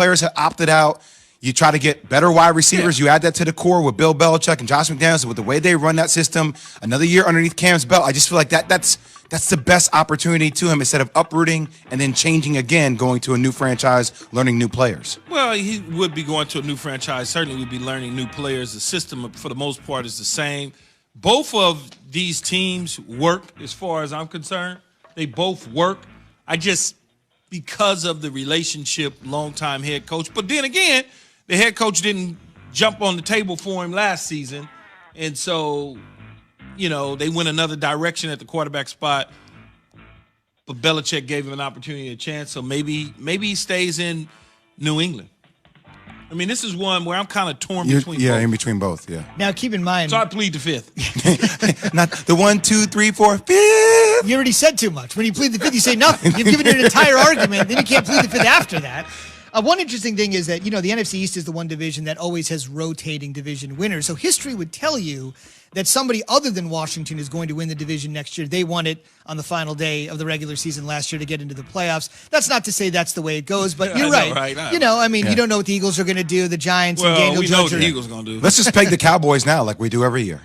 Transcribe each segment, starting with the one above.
players have opted out. You try to get better wide receivers. You add that to the core with Bill Belichick and Josh McDaniels. With the way they run that system, another year underneath Cam's belt, I just feel like that's the best opportunity to him instead of uprooting and then changing again, going to a new franchise, learning new players. Well, he would be going to a new franchise. Certainly would be learning new players. The system, for the most part, is the same. Both of these teams work as far as I'm concerned. They both work. Because of the relationship, longtime head coach. But then again, the head coach didn't jump on the table for him last season. And so, they went another direction at the quarterback spot. But Belichick gave him an opportunity, a chance. So maybe he stays in New England. I mean, this is one where I'm kind of torn between both. Yeah, in between both, yeah. Now, keep in mind. So I plead the fifth. Not the 1, 2, 3, 4, 5th. You already said too much. When you plead the fifth, you say nothing. You've given an entire argument. Then you can't plead the fifth after that. One interesting thing is that, the NFC East is the one division that always has rotating division winners. So history would tell you that somebody other than Washington is going to win the division next year. They won it on the final day of the regular season last year to get into the playoffs. That's not to say that's the way it goes, but you're right. You don't know what the Eagles are going to do, the Giants and Daniel Jones. Well, we know what the Eagles are going to do. Let's just peg the Cowboys now like we do every year.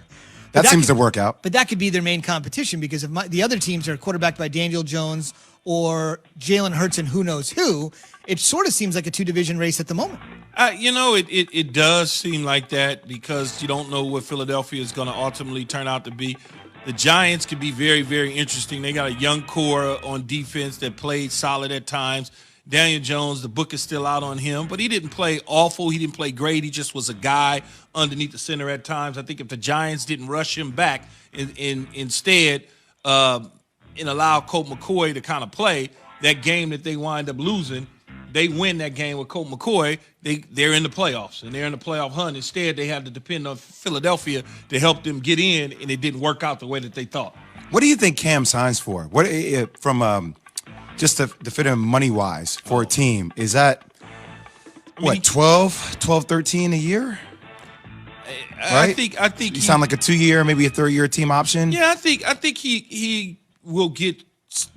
That seems to work out. But that could be their main competition because if the other teams are quarterbacked by Daniel Jones or Jalen Hurts and who knows who, it sort of seems like a two-division race at the moment. It does seem like that because you don't know what Philadelphia is going to ultimately turn out to be. The Giants could be very, very interesting. They got a young core on defense that played solid at times. Daniel Jones, the book is still out on him, but he didn't play awful. He didn't play great. He just was a guy underneath the center at times. I think if the Giants didn't rush him back instead and allow Colt McCoy to kind of play that game that they wind up losing, they win that game with Colt McCoy, they're in the playoffs, and they're in the playoff hunt. Instead, they had to depend on Philadelphia to help them get in, and it didn't work out the way that they thought. What do you think Cam signs for? What from just to fit him money-wise for a team? Is that, 12, 13 a year? Right? I think you sound like a 2-year, maybe a 3rd-year team option. Yeah, I think he will get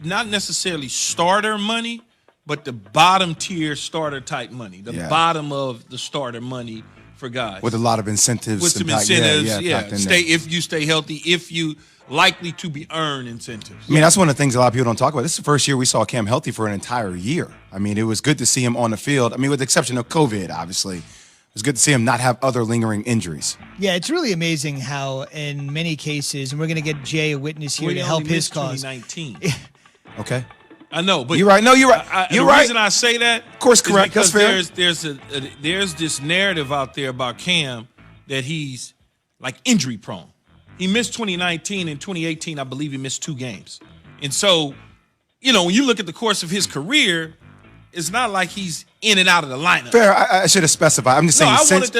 not necessarily starter money, but the bottom tier starter type money, bottom of the starter money for guys. With a lot of incentives. With some incentives, if you stay healthy, if you likely to be earned incentives. I mean, that's one of the things a lot of people don't talk about. This is the first year we saw Cam healthy for an entire year. I mean, it was good to see him on the field. I mean, with the exception of COVID, obviously. It was good to see him not have other lingering injuries. Yeah, it's really amazing how in many cases, and we're going to get Jay a witness here to help his cause. 2019. Okay. I know, but you're right. No, you're right. The reason I say that, of course, correct. Because that's fair. there's this narrative out there about Cam that he's like injury prone. He missed 2019 and 2018. I believe he missed 2 games, and so when you look at the course of his career, it's not like he's in and out of the lineup. Fair. I should have specified. I'm just saying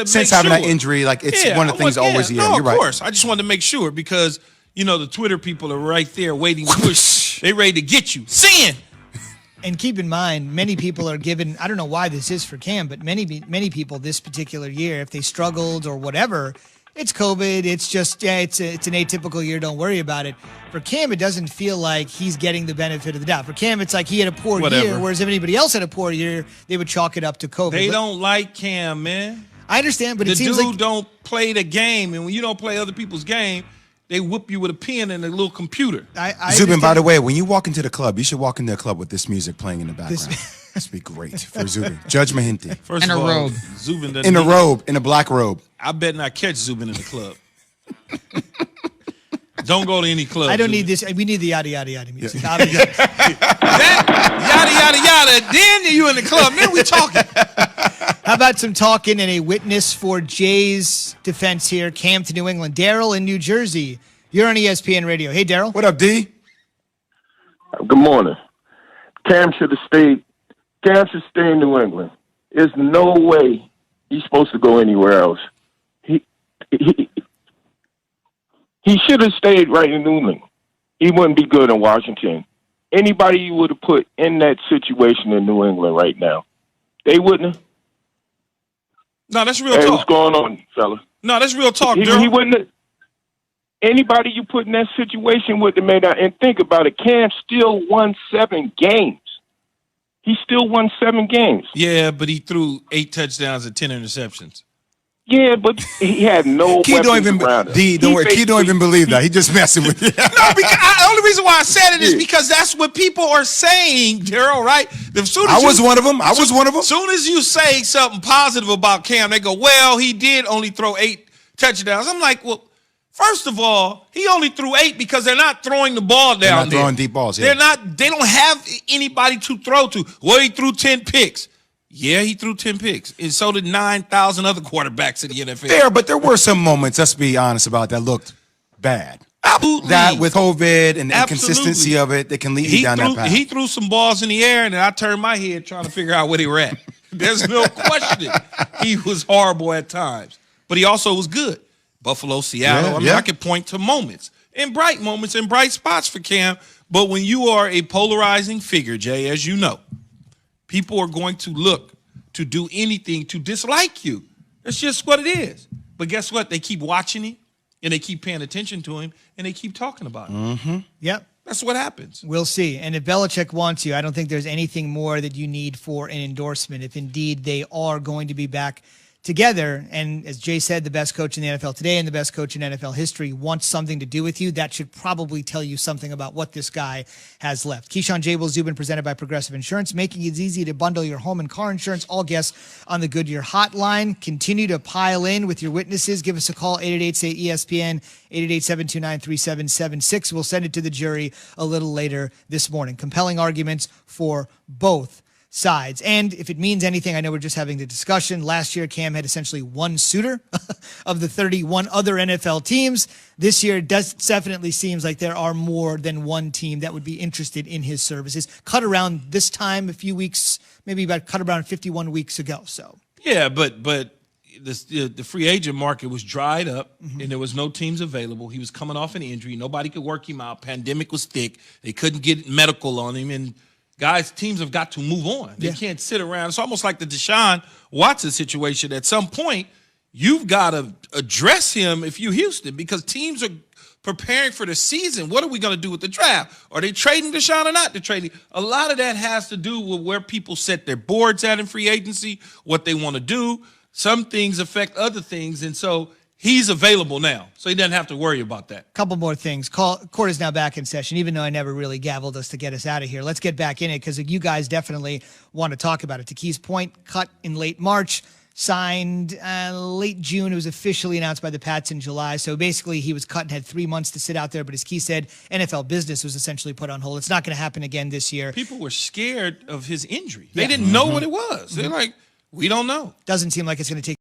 since having that injury, like it's one of the things always. Yeah, you're right. Of course. I just wanted to make sure because the Twitter people are right there waiting to push. They ready to get you. Sin. And keep in mind, many people are given, I don't know why this is for Cam, but many people this particular year, if they struggled or whatever, it's COVID, it's just, it's an atypical year, don't worry about it. For Cam, it doesn't feel like he's getting the benefit of the doubt. For Cam, it's like he had a poor year, whereas if anybody else had a poor year, they would chalk it up to COVID. They don't like Cam, man. I understand, but it seems like... The dude don't play the game, and when you don't play other people's game, they whip you with a pen and a little computer. Zubin, by the way, when you walk into the club, you should walk into the club with this music playing in the background. This would be great for Zubin. Judge Mahinti. First of all, robe. Zubin in a robe, in a black robe. I bet not catch Zubin in the club. Don't go to any club. I don't need this. We need the yada, yada, yada music. That yada, yada, yada. Then you in the club. Then we talking. How about some talking and a witness for Jay's defense here, Cam to New England. Daryl in New Jersey. You're on ESPN Radio. Hey, Daryl. What up, D? Good morning. Cam should stay in New England. There's no way he's supposed to go anywhere else. He should have stayed right in New England. He wouldn't be good in Washington. Anybody you would have put in that situation in New England right now, they wouldn't have. No, that's real talk. What's going on, fella? No, that's real talk, He wouldn't have. Anybody you put in that situation would have made out. And think about it, Cam still won 7 games. He still won 7 games. Yeah, but he threw 8 touchdowns and 10 interceptions. Yeah, but he had no Key don't weapons even around him. don't worry. Key don't even believe that. He just messing with you. No, because the only reason why I said it is because that's what people are saying, Daryl, right? I was one of them. I was one of them. As soon as you say something positive about Cam, they go, well, he did only throw 8 touchdowns. I'm like, well, first of all, he only threw 8 because they're not throwing the ball down They're not there. throwing deep balls, yeah. They don't have anybody to throw to. Well, he threw 10 picks. Yeah, he threw 10 picks. And so did 9,000 other quarterbacks in the NFL. Fair, but there were some moments, let's be honest about that, looked bad. Absolutely. That with COVID and the Absolutely. inconsistency of it, they can lead you down that path. He threw some balls in the air, and then I turned my head trying to figure out where they were at. There's no question. He was horrible at times, but he also was good. Buffalo, Seattle. Yeah, I could point to moments and bright spots for Cam. But when you are a polarizing figure, Jay, as you know, people are going to look to do anything to dislike you. That's just what it is. But guess what? They keep watching him, and they keep paying attention to him, and they keep talking about him. Yep. That's what happens. We'll see. And if Belichick wants you, I don't think there's anything more that you need for an endorsement if indeed they are going to be back together. And as Jay said, the best coach in the NFL today and the best coach in NFL history wants something to do with you. That should probably tell you something about what this guy has left. Keyshawn J. Will Zubin, presented by Progressive Insurance, making it easy to bundle your home and car insurance. All guests on the Goodyear hotline continue to pile in with your witnesses. Give us a call, 888-SAY-ESPN, 888-729-3776. We'll send it to the jury a little later this morning. Compelling arguments for both sides. And if it means anything, I know we're just having the discussion. Last year, Cam had essentially one suitor of the 31 other NFL teams. This year, it definitely seems like there are more than one team that would be interested in his services. Cut around this time, a few weeks, maybe about cut around 51 weeks ago. So yeah, but the free agent market was dried up, and there was no teams available. He was coming off an injury. Nobody could work him out. Pandemic was thick. They couldn't get medical on him, and guys, teams have got to move on. They can't sit around. It's almost like the Deshaun Watson situation. At some point, you've got to address him if you're Houston, because teams are preparing for the season. What are we going to do with the draft? Are they trading Deshaun or not? They're trading. A lot of that has to do with where people set their boards at in free agency, what they want to do. Some things affect other things, and so he's available now, so he doesn't have to worry about that. Couple more things. Court is now back in session, even though I never really gavelled us to get us out of here. Let's get back in it because you guys definitely want to talk about it. To Key's point, cut in late March, signed late June. It was officially announced by the Pats in July. So basically he was cut and had 3 months to sit out there. But as Key said, NFL business was essentially put on hold. It's not going to happen again this year. People were scared of his injury. They didn't know what it was. They're like, we don't know. Doesn't seem like it's going to take